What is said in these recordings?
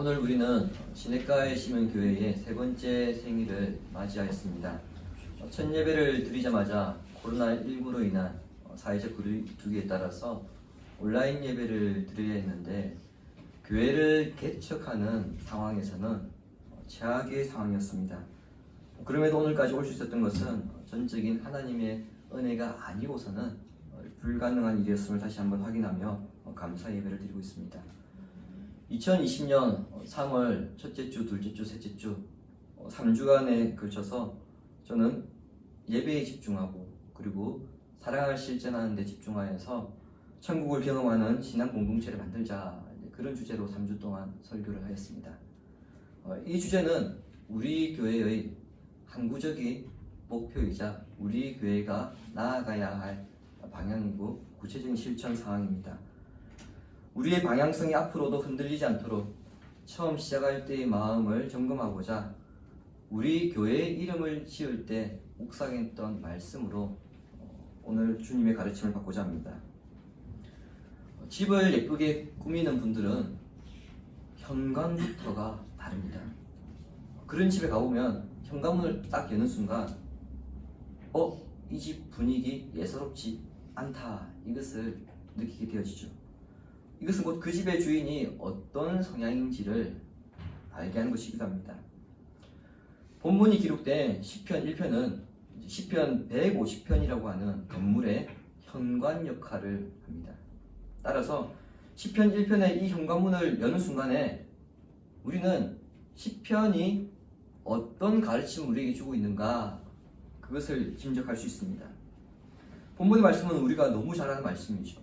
오늘 우리는 시냇가에 심은 교회의 세 번째 생일을 맞이하였습니다. 첫 예배를 드리자마자 코로나19로 인한 사회적 거리두기에 따라서 온라인 예배를 드려야 했는데 교회를 개척하는 상황에서는 최악의 상황이었습니다. 그럼에도 오늘까지 올 수 있었던 것은 전적인 하나님의 은혜가 아니고서는 불가능한 일이었음을 다시 한번 확인하며 감사 예배를 드리고 있습니다. 2020년 3월 첫째 주, 둘째 주, 셋째 주 3주간에 걸쳐서 저는 예배에 집중하고 그리고 사랑을 실천하는 데 집중하여서 천국을 경험하는 신앙 공동체를 만들자, 그런 주제로 3주 동안 설교를 하였습니다. 이 주제는 우리 교회의 항구적인 목표이자 우리 교회가 나아가야 할 방향이고 구체적인 실천 상황입니다. 우리의 방향성이 앞으로도 흔들리지 않도록 처음 시작할 때의 마음을 점검하고자 우리 교회의 이름을 지을 때 묵상했던 말씀으로 오늘 주님의 가르침을 받고자 합니다. 집을 예쁘게 꾸미는 분들은 현관부터가 다릅니다. 그런 집에 가보면 현관문을 딱 여는 순간 이 집 분위기 예사롭지 않다, 이것을 느끼게 되어지죠. 이것은 곧 그 집의 주인이 어떤 성향인지를 알게 하는 것이기도 합니다. 본문이 기록된 시편 1편은 시편 150편이라고 하는 건물의 현관 역할을 합니다. 따라서 시편 1편의 이 현관문을 여는 순간에 우리는 시편이 어떤 가르침을 우리에게 주고 있는가, 그것을 짐작할 수 있습니다. 본문의 말씀은 우리가 너무 잘 아는 말씀이죠.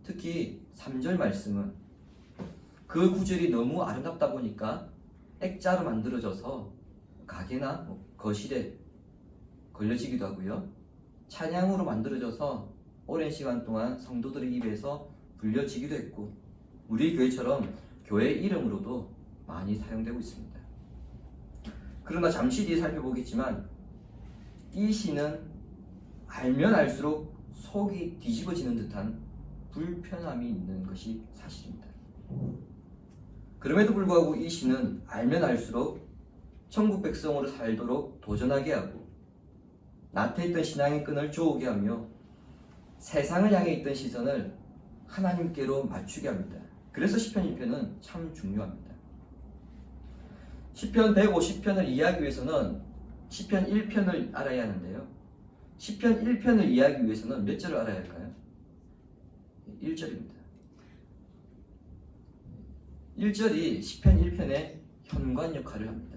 특히 3절 말씀은 그 구절이 너무 아름답다 보니까 액자로 만들어져서 가게나 거실에 걸려지기도 하고요, 찬양으로 만들어져서 오랜 시간 동안 성도들의 입에서 불려지기도 했고, 우리 교회처럼 교회 이름으로도 많이 사용되고 있습니다. 그러나 잠시 뒤에 살펴보겠지만 이 시는 알면 알수록 속이 뒤집어지는 듯한 불편함이 있는 것이 사실입니다. 그럼에도 불구하고 이 시는 알면 알수록 천국 백성으로 살도록 도전하게 하고 나태했던 신앙의 끈을 조우게 하며 세상을 향해 있던 시선을 하나님께로 맞추게 합니다. 그래서 시편 1편은 참 중요합니다. 시편 150편을 이해하기 위해서는 시편 1편을 알아야 하는데요, 시편 1편을 이해하기 위해서는 몇 절을 알아야 할까요? 1절입니다. 1절이 시편 1편의 현관 역할을 합니다.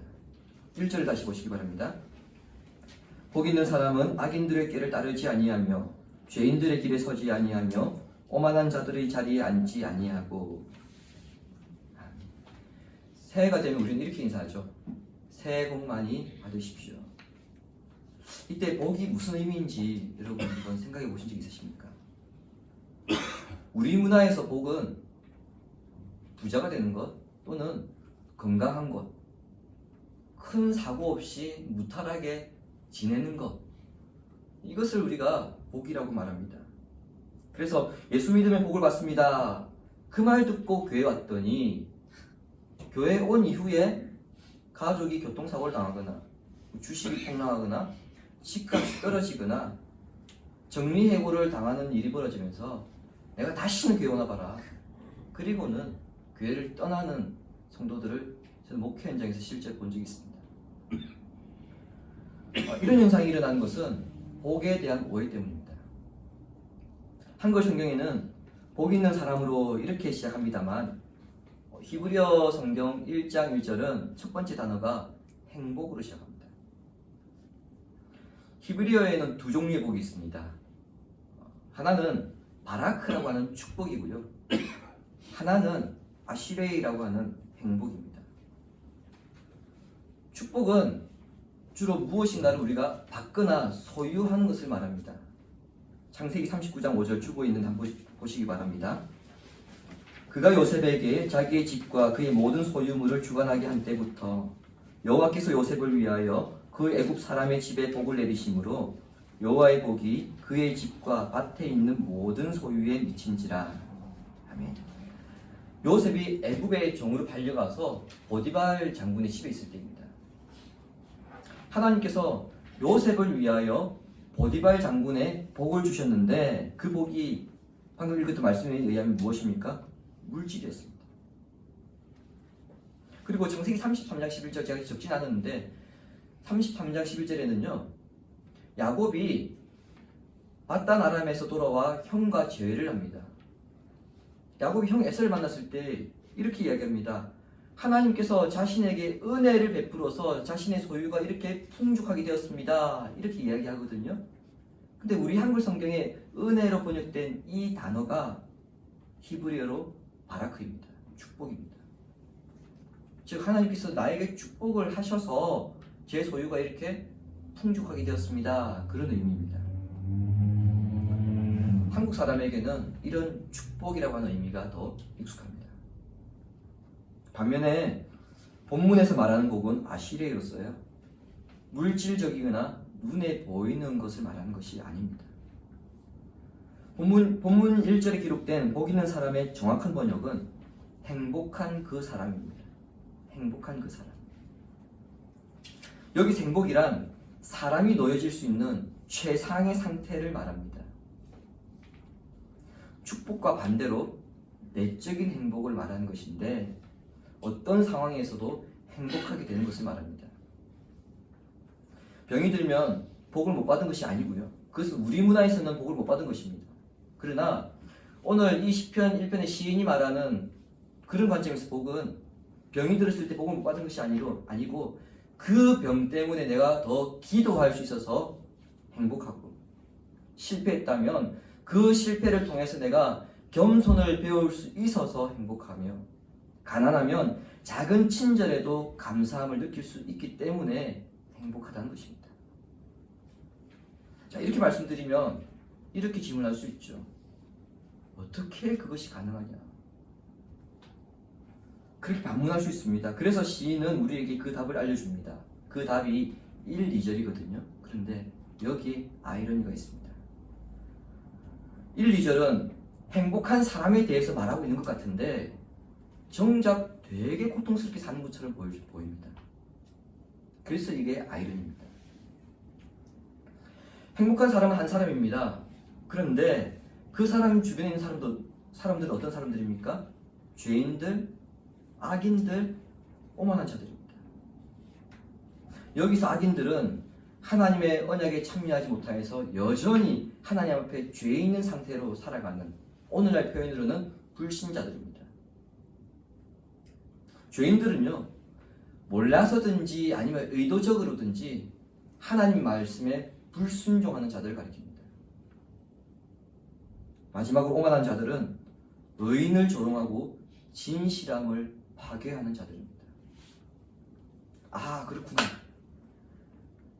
1절을 다시 보시기 바랍니다. 복 있는 사람은 악인들의 길을 따르지 아니하며 죄인들의 길에 서지 아니하며 오만한 자들의 자리에 앉지 아니하고. 새해가 되면 우리는 이렇게 인사하죠. 새해 복 많이 받으십시오. 이때 복이 무슨 의미인지 여러분 한번 생각해 보신 적 있으십니까? 우리 문화에서 복은 부자가 되는 것 또는 건강한 것, 큰 사고 없이 무탈하게 지내는 것, 이것을 우리가 복이라고 말합니다. 그래서 예수 믿으면 복을 받습니다, 그 말 듣고 교회 왔더니 교회 온 이후에 가족이 교통사고를 당하거나 주식이 폭락하거나 집값이 떨어지거나 정리해고를 당하는 일이 벌어지면서 내가 다시는 교회 오나 봐라, 그리고는 교회를 떠나는 성도들을 저는 목회 현장에서 실제 본 적이 있습니다. 이런 현상이 일어나는 것은 복에 대한 오해 때문입니다. 한글 성경에는 복 있는 사람으로 이렇게 시작합니다만 히브리어 성경 1장 1절은 첫 번째 단어가 행복으로 시작합니다. 히브리어에는 두 종류의 복이 있습니다. 하나는 바라크라고 하는 축복이고요, 하나는 아시레이라고 하는 행복입니다. 축복은 주로 무엇인가를 우리가 받거나 소유하는 것을 말합니다. 창세기 39장 5절 주보에 있는 한번 보시기 바랍니다. 그가 요셉에게 자기의 집과 그의 모든 소유물을 주관하게 한 때부터 여호와께서 요셉을 위하여 그 애굽 사람의 집에 복을 내리심으로 여호와의 복이 그의 집과 밭에 있는 모든 소유에 미친지라. 아멘. 요셉이 애굽의 종으로 팔려가서 보디발 장군의 집에 있을 때입니다. 하나님께서 요셉을 위하여 보디발 장군의 복을 주셨는데 그 복이 방금 읽었던 말씀에 의하면 무엇입니까? 물질이었습니다. 그리고 창세기 33장 11절 제가 적진 않았는데 33장 11절에는요 야곱이 밧단 아람에서 돌아와 형과 제회를 합니다. 야곱이 형 에서를 만났을 때 이렇게 이야기합니다. 하나님께서 자신에게 은혜를 베풀어서 자신의 소유가 이렇게 풍족하게 되었습니다. 이렇게 이야기하거든요. 근데 우리 한글 성경에 은혜로 번역된 이 단어가 히브리어로 바라크입니다. 축복입니다. 즉 하나님께서 나에게 축복을 하셔서 제 소유가 이렇게 풍족하게 되었습니다. 그런 의미입니다. 한국 사람에게는 이런 축복이라고 하는 의미가 더 익숙합니다. 반면에 본문에서 말하는 복은 아시레이로서요. 물질적이거나 눈에 보이는 것을 말하는 것이 아닙니다. 본문 1절에 기록된 복 있는 사람의 정확한 번역은 행복한 그 사람입니다. 행복한 그 사람. 여기서 행복이란 사람이 놓여질 수 있는 최상의 상태를 말합니다. 축복과 반대로 내적인 행복을 말하는 것인데 어떤 상황에서도 행복하게 되는 것을 말합니다. 병이 들면 복을 못 받은 것이 아니고요. 그것은 우리 문화에서는 복을 못 받은 것입니다. 그러나 오늘 이 시편 1편의 시인이 말하는 그런 관점에서 복은 병이 들었을 때 복을 못 받은 것이 아니고 그 병 때문에 내가 더 기도할 수 있어서 행복하고 실패했다면 그 실패를 통해서 내가 겸손을 배울 수 있어서 행복하며 가난하면 작은 친절에도 감사함을 느낄 수 있기 때문에 행복하다는 것입니다. 자, 이렇게 말씀드리면 이렇게 질문할 수 있죠. 어떻게 그것이 가능하냐? 그렇게 반문할 수 있습니다. 그래서 시인은 우리에게 그 답을 알려줍니다. 그 답이 1, 2절이거든요. 그런데 여기에 아이러니가 있습니다. 1, 2절은 행복한 사람에 대해서 말하고 있는 것 같은데 정작 되게 고통스럽게 사는 것처럼 보입니다. 그래서 이게 아이러니입니다. 행복한 사람은 한 사람입니다. 그런데 그 사람 주변에 있는 사람들은 어떤 사람들입니까? 죄인들, 악인들, 오만한 자들입니다. 여기서 악인들은 하나님의 언약에 참여하지 못하여서 여전히 하나님 앞에 죄 있는 상태로 살아가는 오늘날 표현으로는 불신자들입니다. 죄인들은요 몰라서든지 아니면 의도적으로든지 하나님 말씀에 불순종하는 자들을 가리킵니다. 마지막으로 오만한 자들은 의인을 조롱하고 진실함을 파괴하는 자들입니다. 아, 그렇구나.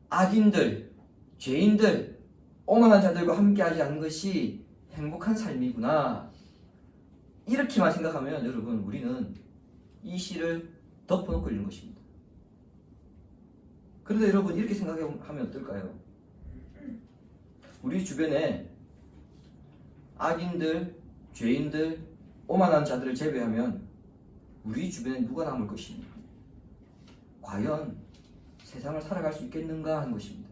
악인들, 죄인들, 오만한 자들과 함께하지 않는 것이 행복한 삶이구나. 이렇게만 생각하면 여러분 우리는 이 시를 덮어놓고 있는 것입니다. 그런데 여러분 이렇게 생각하면 어떨까요? 우리 주변에 악인들, 죄인들, 오만한 자들을 제외하면 우리 주변에 누가 남을 것입니까? 과연 세상을 살아갈 수 있겠는가 하는 것입니다.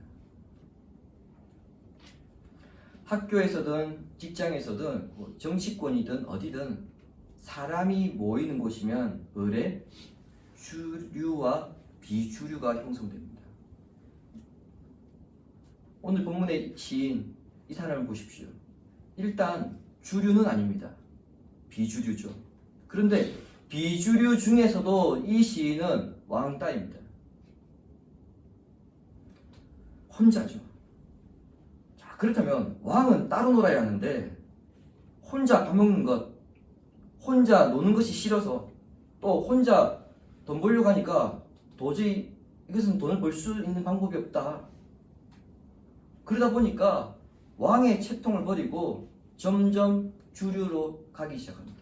학교에서든 직장에서든 정치권이든 어디든 사람이 모이는 곳이면 을에 주류와 비주류가 형성됩니다. 오늘 본문의 시인 이 사람을 보십시오. 일단 주류는 아닙니다. 비주류죠. 그런데 비주류 중에서도 이 시인은 왕따입니다. 혼자죠. 자, 그렇다면 왕은 따로 놀아야 하는데 혼자 밥 먹는 것, 혼자 노는 것이 싫어서 또 혼자 돈 벌려고 하니까 도저히 이것은 돈을 벌 수 있는 방법이 없다. 그러다 보니까 왕의 채통을 버리고 점점 주류로 가기 시작합니다.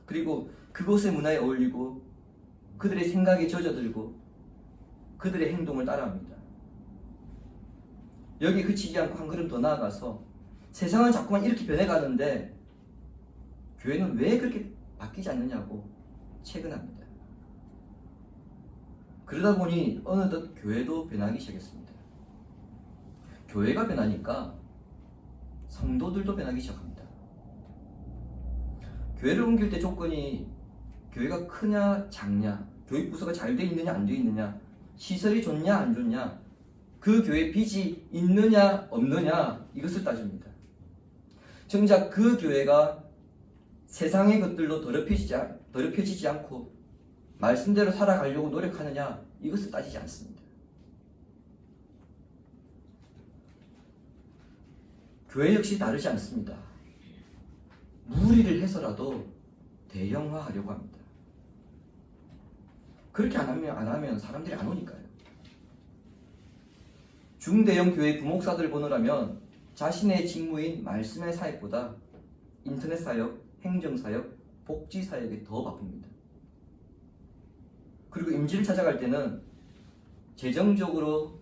그리고 그곳의 문화에 어울리고 그들의 생각에 젖어들고 그들의 행동을 따라합니다. 여기에 그치지 않고 한 걸음 더 나아가서 세상은 자꾸만 이렇게 변해가는데 교회는 왜 그렇게 바뀌지 않느냐고 채근합니다. 그러다 보니 어느덧 교회도 변하기 시작했습니다. 교회가 변하니까 성도들도 변하기 시작합니다. 교회를 옮길 때 조건이 교회가 크냐 작냐, 교육 부서가 잘 돼 있느냐 안 돼 있느냐, 시설이 좋냐 안 좋냐, 그 교회 빚이 있느냐 없느냐, 이것을 따집니다. 정작 그 교회가 세상의 것들로 더럽혀지지 않고 말씀대로 살아가려고 노력하느냐, 이것을 따지지 않습니다. 교회 역시 다르지 않습니다. 무리를 해서라도 대형화하려고 합니다. 그렇게 안 하면 사람들이 안 오니까요. 중대형 교회 부목사들 보느라면 자신의 직무인 말씀의 사역보다 인터넷 사역, 행정 사역, 복지 사역에 더 바쁩니다. 그리고 임지를 찾아갈 때는 재정적으로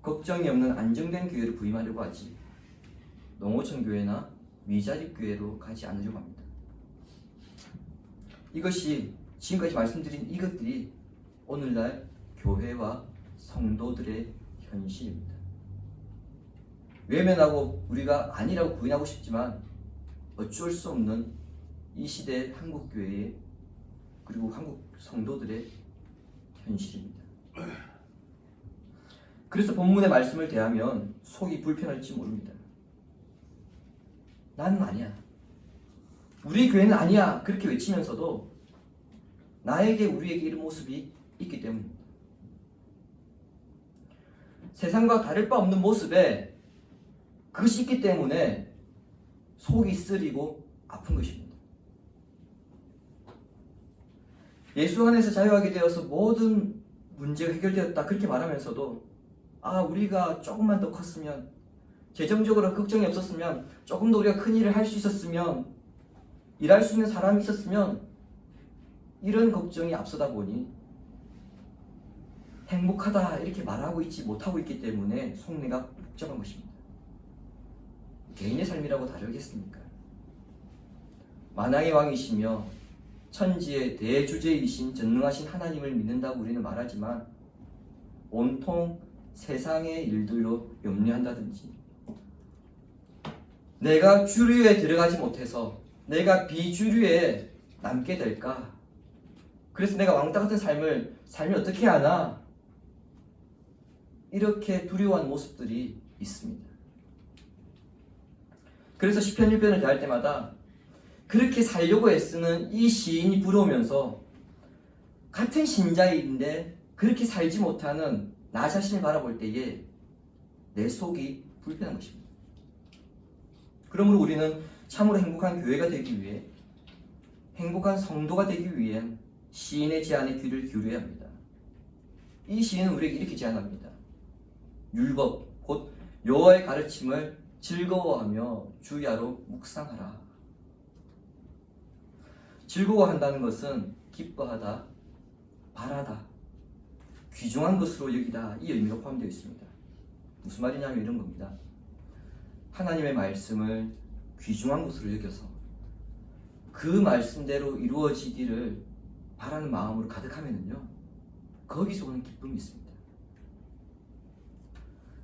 걱정이 없는 안정된 교회를 부임하려고 하지, 농어촌 교회나 위자립 교회로 가지 않으려고 합니다. 이것이 지금까지 말씀드린 이것들이 오늘날 교회와 성도들의 현실입니다. 외면하고 우리가 아니라고 부인하고 싶지만 어쩔 수 없는 이 시대 한국 교회의, 그리고 한국 성도들의 현실입니다. 그래서 본문의 말씀을 대하면 속이 불편할지 모릅니다. 나는 아니야, 우리 교회는 아니야, 그렇게 외치면서도 나에게, 우리에게 이런 모습이 있기 때문입니다. 세상과 다를 바 없는 모습에 그것이 있기 때문에 속이 쓰리고 아픈 것입니다. 예수 안에서 자유하게 되어서 모든 문제가 해결되었다, 그렇게 말하면서도 우리가 조금만 더 컸으면, 재정적으로 걱정이 없었으면, 조금 더 우리가 큰 일을 할 수 있었으면, 일할 수 있는 사람이 있었으면, 이런 걱정이 앞서다 보니 행복하다 이렇게 말하고 있지 못하고 있기 때문에 속내가 복잡한 것입니다. 개인의 삶이라고 다르겠습니까? 만왕의 왕이시며 천지의 대주제이신 전능하신 하나님을 믿는다고 우리는 말하지만 온통 세상의 일들로 염려한다든지, 내가 주류에 들어가지 못해서 내가 비주류에 남게 될까, 그래서 내가 왕따 같은 삶이 어떻게 하나, 이렇게 두려워하는 모습들이 있습니다. 그래서 시편 1편을 대할 때마다 그렇게 살려고 애쓰는 이 시인이 부러우면서 같은 신자인데 그렇게 살지 못하는 나 자신을 바라볼 때에 내 속이 불편한 것입니다. 그러므로 우리는 참으로 행복한 교회가 되기 위해, 행복한 성도가 되기 위한 시인의 제안에 귀를 기울여야 합니다. 이 시인은 우리에게 이렇게 제안합니다. 율법, 곧 여호와의 가르침을 즐거워하며 주야로 묵상하라. 즐거워한다는 것은 기뻐하다, 바라다, 귀중한 것으로 여기다, 이 의미로 포함되어 있습니다. 무슨 말이냐면 이런 겁니다. 하나님의 말씀을 귀중한 것으로 여겨서 그 말씀대로 이루어지기를 바라는 마음으로 가득하면은요, 거기서 오는 기쁨이 있습니다.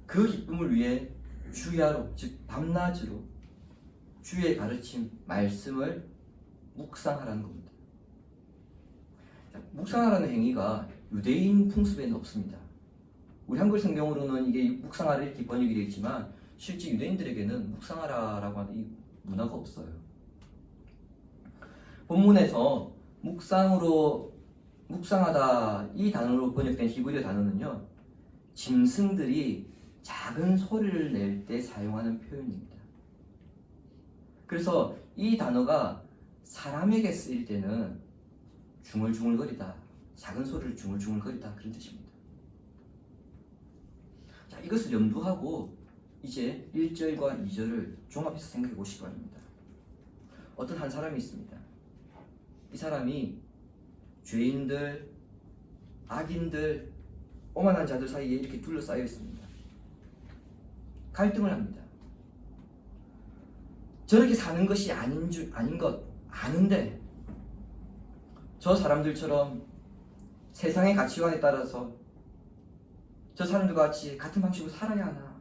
그 기쁨을 위해 주야로, 즉 밤낮으로 주의 가르침, 말씀을 묵상하라는 겁니다. 묵상하라는 행위가 유대인 풍습에는 없습니다. 우리 한글 성경으로는 이게 묵상하라 이렇게 번역이 되어 있지만 실제 유대인들에게는 묵상하라라고 하는 이 문화가 없어요. 본문에서 묵상하다 이 단어로 번역된 히브리어 단어는요, 짐승들이 작은 소리를 낼 때 사용하는 표현입니다. 그래서 이 단어가 사람에게 쓰일 때는 중얼중얼거리다, 작은 소리를 중얼중얼거리다, 그런 뜻입니다. 자, 이것을 염두하고 이제 1절과 2절을 종합해서 생각해 보시기 바랍니다. 어떤 한 사람이 있습니다. 이 사람이 죄인들, 악인들, 오만한 자들 사이에 이렇게 둘러싸여 있습니다. 갈등을 합니다. 저렇게 사는 것이 아닌 것 아는데 저 사람들처럼 세상의 가치관에 따라서 저 사람들과 같이 같은 방식으로 살아야 하나?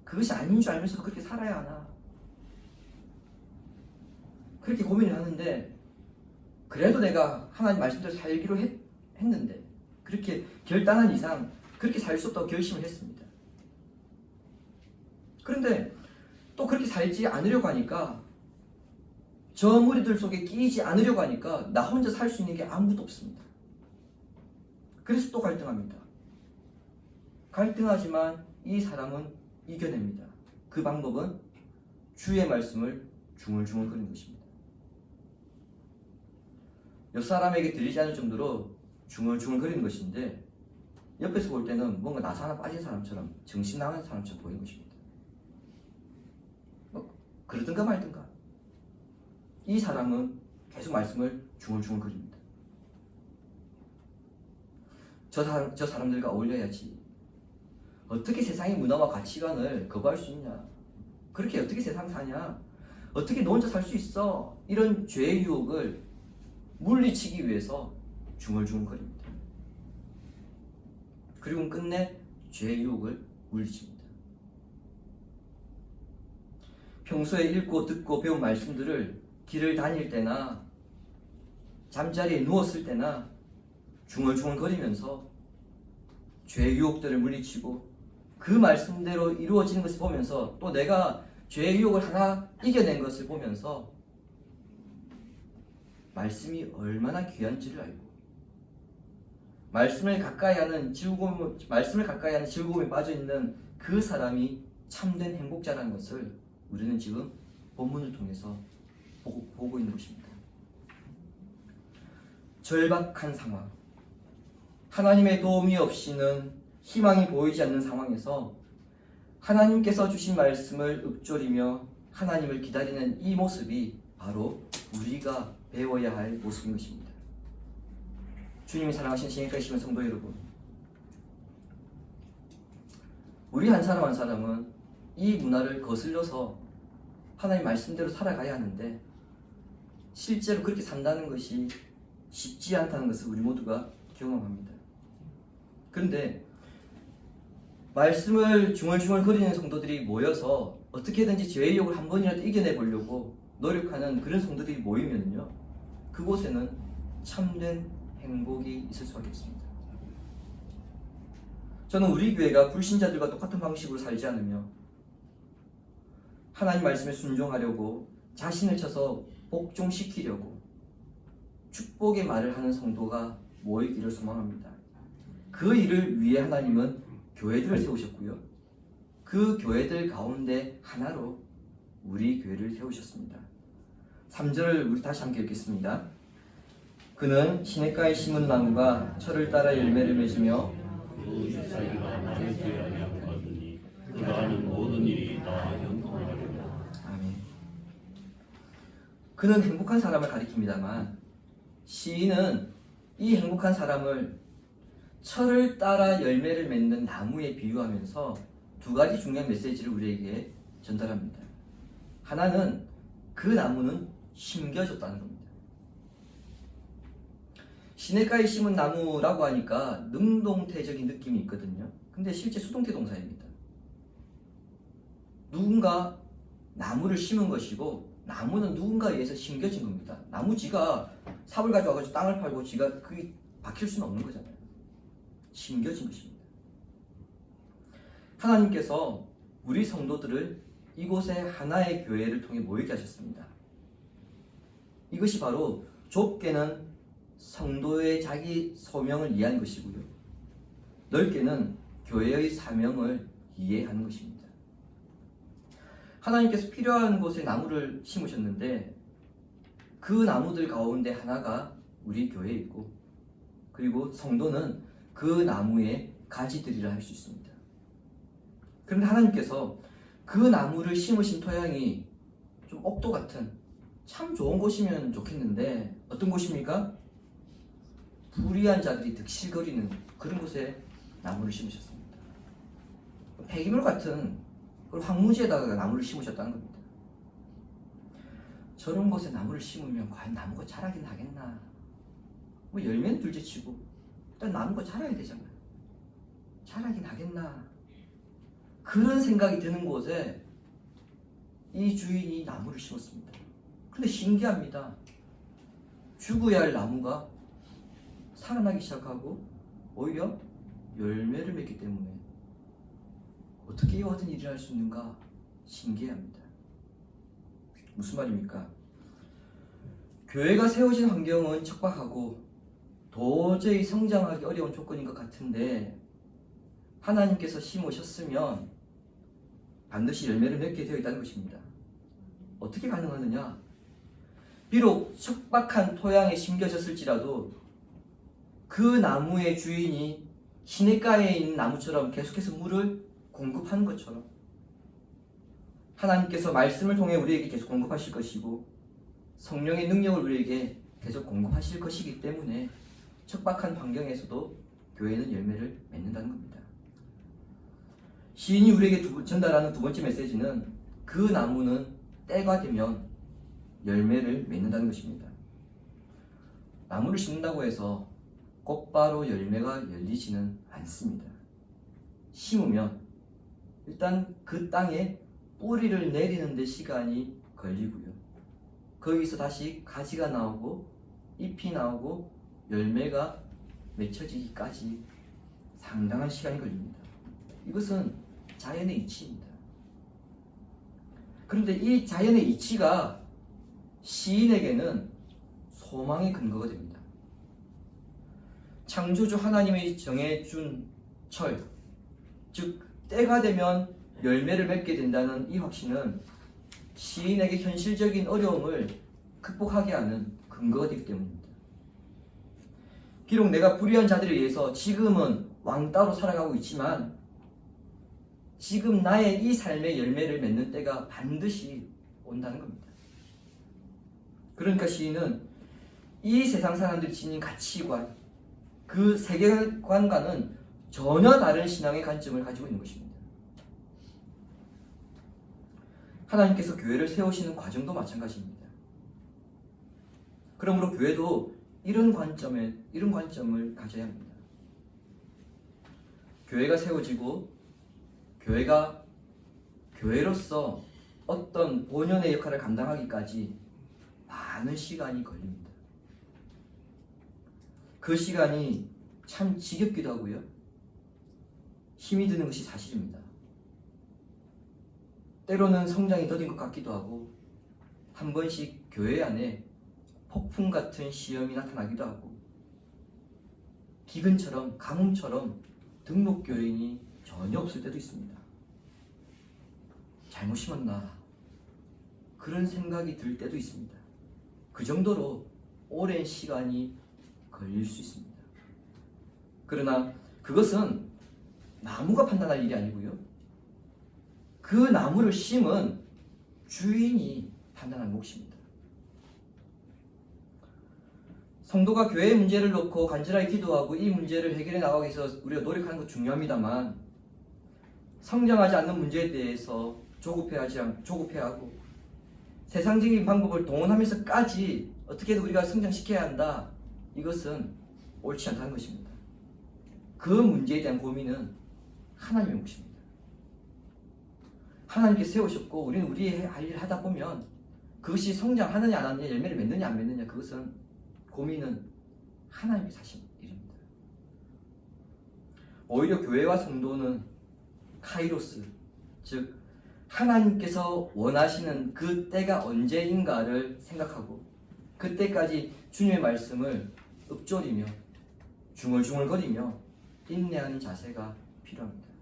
그것이 아닌 줄 알면서도 그렇게 살아야 하나? 그렇게 고민을 하는데 그래도 내가 하나님 말씀대로 살기로 했는데 그렇게 결단한 이상 그렇게 살 수 없다고 결심을 했습니다. 그런데 또 그렇게 살지 않으려고 하니까 저 무리들 속에 끼이지 않으려고 하니까 나 혼자 살 수 있는 게 아무도 없습니다. 그래서 또 갈등합니다. 갈등하지만 이 사람은 이겨냅니다. 그 방법은 주의 말씀을 중얼중얼거리는 것입니다. 옆 사람에게 들리지 않을 정도로 중얼중얼거리는 것인데 옆에서 볼 때는 뭔가 나사 하나 빠진 사람처럼 정신 나간 사람처럼 보이는 것입니다. 그러든가 말든가 이 사람은 계속 말씀을 중얼중얼거립니다. 저 사람들과 어울려야지. 어떻게 세상의 문화와 가치관을 거부할 수 있냐? 그렇게 어떻게 세상 사냐? 어떻게 너 혼자 살 수 있어? 이런 죄의 유혹을 물리치기 위해서 중얼중얼거립니다. 그리고 끝내 죄의 유혹을 물리칩니다. 평소에 읽고 듣고 배운 말씀들을 길을 다닐 때나 잠자리에 누웠을 때나 중얼중얼거리면서 죄의 유혹들을 물리치고 그 말씀대로 이루어지는 것을 보면서 또 내가 죄의 유혹을 하나 이겨낸 것을 보면서 말씀이 얼마나 귀한지를 알고 말씀을 가까이 하는 즐거움에 빠져있는 그 사람이 참된 행복자라는 것을 우리는 지금 본문을 통해서 보고 있는 것입니다. 절박한 상황, 하나님의 도움이 없이는 희망이 보이지 않는 상황에서 하나님께서 주신 말씀을 읊조리며 하나님을 기다리는 이 모습이 바로 우리가 배워야 할 모습인 것입니다. 주님이 사랑하신 신약하시는 성도 여러분, 우리 한 사람 한 사람은 이 문화를 거슬러서 하나님 말씀대로 살아가야 하는데 실제로 그렇게 산다는 것이 쉽지 않다는 것을 우리 모두가 경험합니다. 그런데 말씀을 중얼중얼거리는 성도들이 모여서 어떻게든지 죄의 유혹을 한 번이라도 이겨내보려고 노력하는 그런 성도들이 모이면요, 그곳에는 참된 행복이 있을 수밖에 없습니다. 저는 우리 교회가 불신자들과 똑같은 방식으로 살지 않으며 하나님 말씀에 순종하려고 자신을 쳐서 복종시키려고 축복의 말을 하는 성도가 모이기를 소망합니다. 그 일을 위해 하나님은 교회들을 세우셨고요, 그 교회들 가운데 하나로 우리 교회를 세우셨습니다. 3절을 우리 다시 함께 읽겠습니다. 그는 시냇가에 심은 나무가 철을 따라 열매를 맺으며 그가 하는 모든 일이 다 형통하리라. 아멘. 그는 행복한 사람을 가리킵니다만 시인은 이 행복한 사람을 철을 따라 열매를 맺는 나무에 비유하면서 두 가지 중요한 메시지를 우리에게 전달합니다. 하나는 그 나무는 심겨졌다는 겁니다. 시냇가에 심은 나무라고 하니까 능동태적인 느낌이 있거든요. 근데 실제 수동태 동사입니다. 누군가 나무를 심은 것이고 나무는 누군가에 의해서 심겨진 겁니다. 나무 지가 삽을 가져와가지고 땅을 팔고 지가 그게 박힐 수는 없는 거잖아요. 심겨진 것입니다. 하나님께서 우리 성도들을 이곳에 하나의 교회를 통해 모이게 하셨습니다. 이것이 바로 좁게는 성도의 자기 소명을 이해하는 것이고요, 넓게는 교회의 사명을 이해하는 것입니다. 하나님께서 필요한 곳에 나무를 심으셨는데 그 나무들 가운데 하나가 우리 교회이고, 그리고 성도는 그 나무의 가지들이라 할 수 있습니다. 그런데 하나님께서 그 나무를 심으신 토양이 좀 옥도 같은 참 좋은 곳이면 좋겠는데 어떤 곳입니까? 불의한 자들이 득실거리는 그런 곳에 나무를 심으셨습니다. 폐기물 같은 황무지에다가 나무를 심으셨다는 겁니다. 저런 곳에 나무를 심으면 과연 나무가 자라긴 하겠나? 뭐 열매는 둘째치고 일단 나무가 자라야 되잖아요. 자라긴 하겠나? 그런 생각이 드는 곳에 이 주인이 나무를 심었습니다. 근데 신기합니다. 죽어야 할 나무가 살아나기 시작하고 오히려 열매를 맺기 때문에 어떻게 이와 같은 일을 할 수 있는가 신기합니다. 무슨 말입니까? 교회가 세워진 환경은 척박하고 도저히 성장하기 어려운 조건인 것 같은데 하나님께서 심으셨으면 반드시 열매를 맺게 되어 있다는 것입니다. 어떻게 가능하느냐? 비록 척박한 토양에 심겨졌을지라도 그 나무의 주인이 시냇가에 있는 나무처럼 계속해서 물을 공급하는 것처럼 하나님께서 말씀을 통해 우리에게 계속 공급하실 것이고 성령의 능력을 우리에게 계속 공급하실 것이기 때문에 척박한 환경에서도 교회는 열매를 맺는다는 겁니다. 시인이 우리에게 전달하는 두 번째 메시지는 그 나무는 때가 되면 열매를 맺는다는 것입니다. 나무를 심는다고 해서 곧바로 열매가 열리지는 않습니다. 심으면 일단 그 땅에 뿌리를 내리는 데 시간이 걸리고요. 거기서 다시 가지가 나오고 잎이 나오고 열매가 맺혀지기까지 상당한 시간이 걸립니다. 이것은 자연의 이치입니다. 그런데 이 자연의 이치가 시인에게는 소망의 근거가 됩니다. 창조주 하나님이 정해준 철, 즉 때가 되면 열매를 맺게 된다는 이 확신은 시인에게 현실적인 어려움을 극복하게 하는 근거가 되기 때문입니다. 비록 내가 불의한 자들에 의해서 지금은 왕따로 살아가고 있지만 지금 나의 이 삶의 열매를 맺는 때가 반드시 온다는 겁니다. 그러니까 시인은 이 세상 사람들이 지닌 가치관, 그 세계관과는 전혀 다른 신앙의 관점을 가지고 있는 것입니다. 하나님께서 교회를 세우시는 과정도 마찬가지입니다. 그러므로 교회도 이런 관점을 가져야 합니다. 교회가 세워지고 교회가 교회로서 어떤 본연의 역할을 감당하기까지 많은 시간이 걸립니다. 그 시간이 참 지겹기도 하고요. 힘이 드는 것이 사실입니다. 때로는 성장이 더딘 것 같기도 하고 한 번씩 교회 안에 폭풍 같은 시험이 나타나기도 하고 기근처럼 가뭄처럼 등록 교인이 전혀 없을 때도 있습니다. 잘못 심었나 그런 생각이 들 때도 있습니다. 그 정도로 오랜 시간이 걸릴 수 있습니다. 그러나 그것은 나무가 판단할 일이 아니고요. 그 나무를 심은 주인이 판단할 몫입니다. 성도가 교회의 문제를 놓고 간절하게 기도하고 이 문제를 해결해 나가기 위해서 우리가 노력하는 것 중요합니다만 성장하지 않는 문제에 대해서 조급해하고 세상적인 방법을 동원하면서까지 어떻게든 우리가 성장시켜야 한다. 이것은 옳지 않다는 것입니다. 그 문제에 대한 고민은 하나님의 몫입니다. 하나님께 세우셨고 우리는 우리의 할 일을 하다 보면 그것이 성장하느냐 안 하느냐 열매를 맺느냐 안 맺느냐 그것은 고민은 하나님께 하신 일입니다. 오히려 교회와 성도는 카이로스 즉 하나님께서 원하시는 그 때가 언제인가를 생각하고 그때까지 주님의 말씀을 읊조리며 중얼중얼거리며 인내하는 자세가 필요합니다.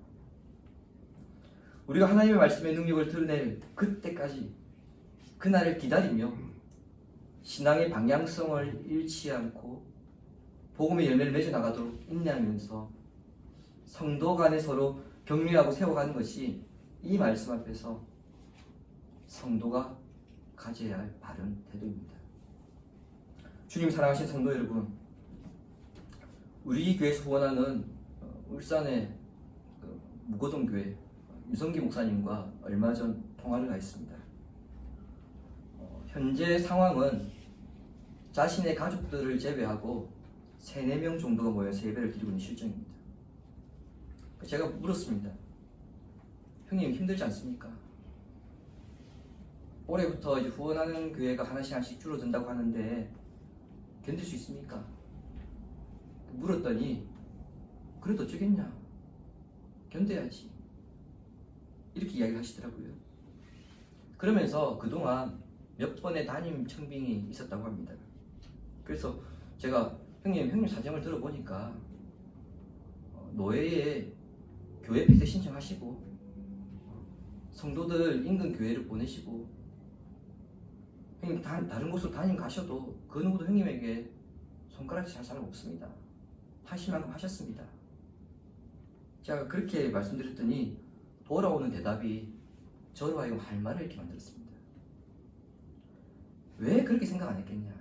우리가 하나님의 말씀의 능력을 드러낼 그때까지 그날을 기다리며 신앙의 방향성을 잃지 않고 복음의 열매를 맺어나가도록 인내하면서 성도 간에 서로 격려하고 세워가는 것이 이 말씀 앞에서 성도가 가져야 할 바른 태도입니다. 주님 사랑하신 성도 여러분, 우리 교회에서 후원하는 울산의 무거동교회 유성기 목사님과 얼마 전 통화를 하였습니다. 현재 상황은 자신의 가족들을 제외하고 3, 4명 정도가 모여서 예배를 드리고 있는 실정입니다. 제가 물었습니다. 형님 힘들지 않습니까? 올해부터 이제 후원하는 교회가 하나씩 줄어든다고 하는데 견딜 수 있습니까? 물었더니 그래도 어쩌겠냐? 견뎌야지. 이렇게 이야기를 하시더라고요. 그러면서 그동안 몇 번의 담임 청빙이 있었다고 합니다. 그래서 제가 형님 사정을 들어보니까 노예에 교회 폐쇄 신청하시고 성도들 인근 교회를 보내시고 형님 다른 곳으로 담임 가셔도 그 누구도 형님에게 손가락질 할 사람 없습니다. 하실 만큼 하셨습니다. 제가 그렇게 말씀드렸더니 돌아오는 대답이 저로 하여금 할 말을 이렇게 만들었습니다. 왜 그렇게 생각 안 했겠냐?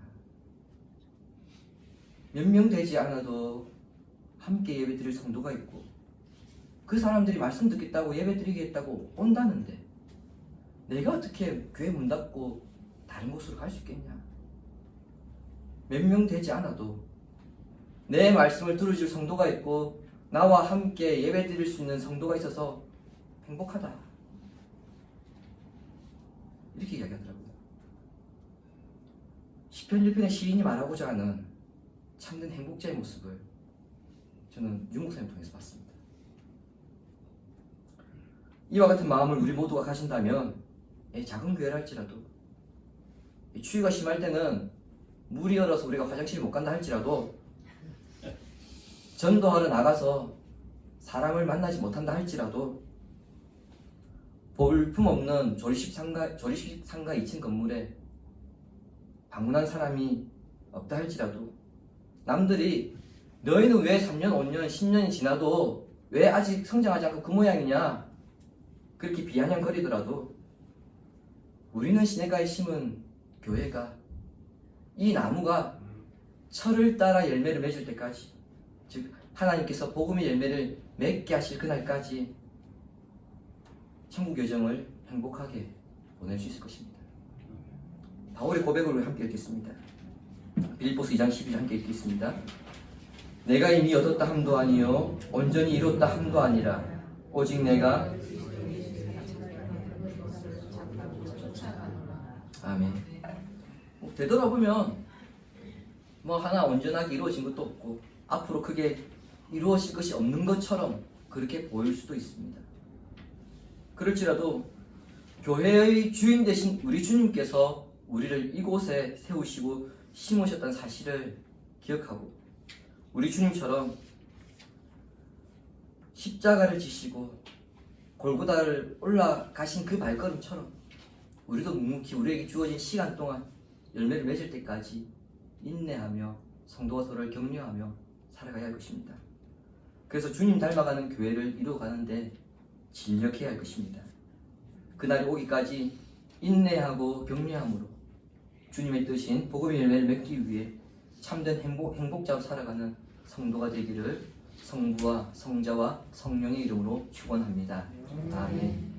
몇 명 되지 않아도 함께 예배 드릴 성도가 있고 그 사람들이 말씀 듣겠다고 예배 드리겠다고 온다는데 내가 어떻게 교회 문 닫고 다른 곳으로 갈 수 있겠냐? 몇 명 되지 않아도 내 말씀을 들어줄 성도가 있고 나와 함께 예배 드릴 수 있는 성도가 있어서 행복하다. 이렇게 이야기하더라고요. 시편 1편의 시인이 말하고자 하는 참된 행복자의 모습을 저는 윤 목사님 통해서 봤습니다. 이와 같은 마음을 우리 모두가 가진다면 작은 교회를 할지라도 추위가 심할 때는 물이 얼어서 우리가 화장실 못 간다 할지라도 전도하러 나가서 사람을 만나지 못한다 할지라도 볼품없는 조립식 상가 2층 건물에 방문한 사람이 없다 할지라도 남들이 너희는 왜 3년, 5년, 10년이 지나도 왜 아직 성장하지 않고 그 모양이냐 그렇게 비아냥거리더라도 우리는 시내가에 심은 교회가 이 나무가 철을 따라 열매를 맺을 때까지 즉 하나님께서 복음의 열매를 맺게 하실 그날까지 천국 여정을 행복하게 보낼 수 있을 것입니다. 바울의 고백을 함께 읽겠습니다. 빌립보서 2장 12절 함께 읽겠습니다. 내가 이미 얻었다 함도 아니요 온전히 이뤘다 함도 아니라 오직 내가 아멘. 되돌아보면 하나 온전하게 이루어진 것도 없고 앞으로 크게 이루어질 것이 없는 것처럼 그렇게 보일 수도 있습니다. 그럴지라도 교회의 주인 되신 우리 주님께서 우리를 이곳에 세우시고 심으셨다는 사실을 기억하고 우리 주님처럼 십자가를 지시고 골고다를 올라가신 그 발걸음처럼 우리도 묵묵히 우리에게 주어진 시간 동안 열매를 맺을 때까지 인내하며 성도와 서로를 격려하며 살아가야 할 것입니다. 그래서 주님 닮아가는 교회를 이루어가는데 진력해야 할 것입니다. 그날이 오기까지 인내하고 격려함으로 주님의 뜻인 복음의 열매를 맺기 위해 참된 행복자로 살아가는 성도가 되기를 성부와 성자와 성령의 이름으로 축원합니다. 아멘.